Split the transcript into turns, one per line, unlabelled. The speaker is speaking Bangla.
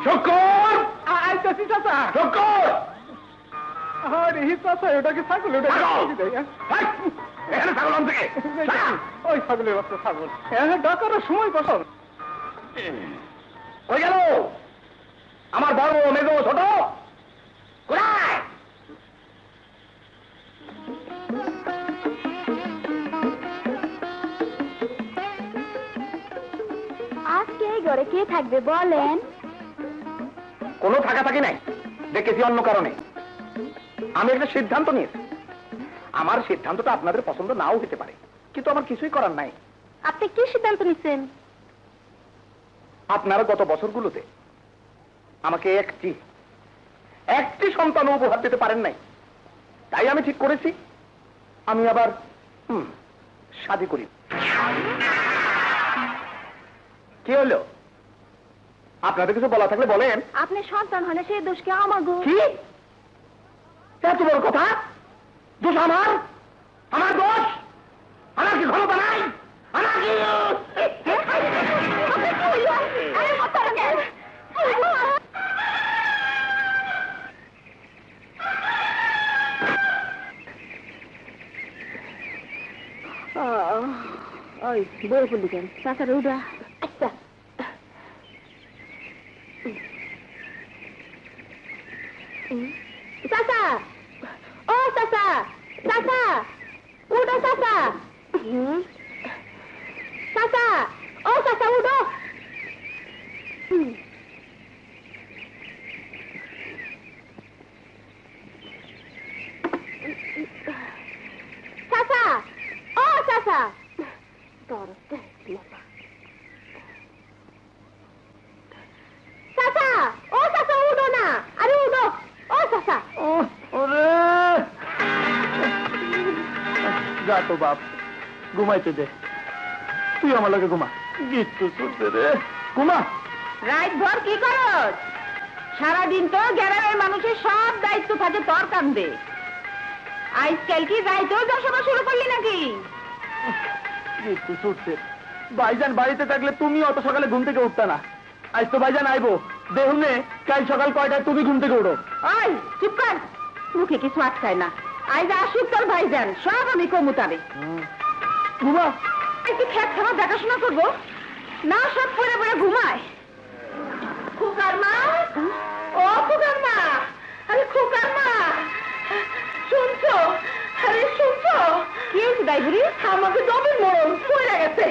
শঙ্কর
আইতাছি চাচা।
শঙ্কর
আরে চাচা, ওটা কি ছাগল? ওটা
এখানে ছাগল আনতে কে?
ওই ছাগলের বাচ্চা ছাগল। ডাকার সময় বসাও।
কই গেল আমার বড় মেজো ছোট? কোথায়?
আজকে এই ঘরে কে থাকবে বলেন?
কোনো থাকা থাকি নাই, দেখেছি অন্য কারণে। আমি একটা সিদ্ধান্ত নিয়েছি। আমার সিদ্ধান্তটা আপনাদের পছন্দ নাও হতে পারে, কিন্তু আমার কিছুই করার নাই।
আপনি কি সিদ্ধান্ত নিচ্ছেন?
আপনারা গত বছরগুলোতে আমাকে একটি সন্তান উপহার দিতে পারেন নাই, তাই আমি ঠিক করেছি আমি আবার শাদী করি। কি হলো? আপনাদের কিছু বলা থাকলে বলেন।
আপনি সন্তান হলে সেই দোষকে আমাগো।
কি এত বড় কথা? দোষ আমার? আমার দোষ? আমার কি ক্ষমতা নাই? আমার কি
ওই বই পড়লি কেন? চাচার উঠা। আচ্ছা চাচা, ও চাচা, চাচা উঠো চাচা। চাচা, ও চাচা উঠো। চাচা, ও চাচা। চাচা, ও চাচা উঠো না। আরে উঠো, ও চাচা।
যা তো বাপ, ঘুমাইতে দে। তুই আমার লাগে ঘুমা। গিট্টু ছুটতে রে, ঘুমা।
রাত ভর কি করস? সারাদিন তো গ্রামের মানুষের সব দায়িত্ব থাকে তোর কান্দে। আজকাল কি রাইতেও দশমা শুরু করলি নাকি?
গিট্টু ছুটছে। ভাইজান বাড়িতে থাকলে তুমি অত সকালে ঘুম থেকে উঠতা না। আজ তো ভাইজান আইবো, দেহুনে কাল সকাল কয়টায় তুমি ঘুম থেকে উঠো।
ওই চুপ কর, মুখে কিছু আটকায় না। আজ আসুক তোর ভাইজান, সব আমি কমুতাবে।
ঘুমা।
একটু খেত খাবার দেখাশোনা করবো না, সব পরে পরে ঘুমায়। খুকার মা, ও খুকার মা, আরে খুকার মা, শুনছো? আরে শুনছো? কি হয়েছে দাইবুড়ি? আমাকে দমের মরণ পড়ে গেছে।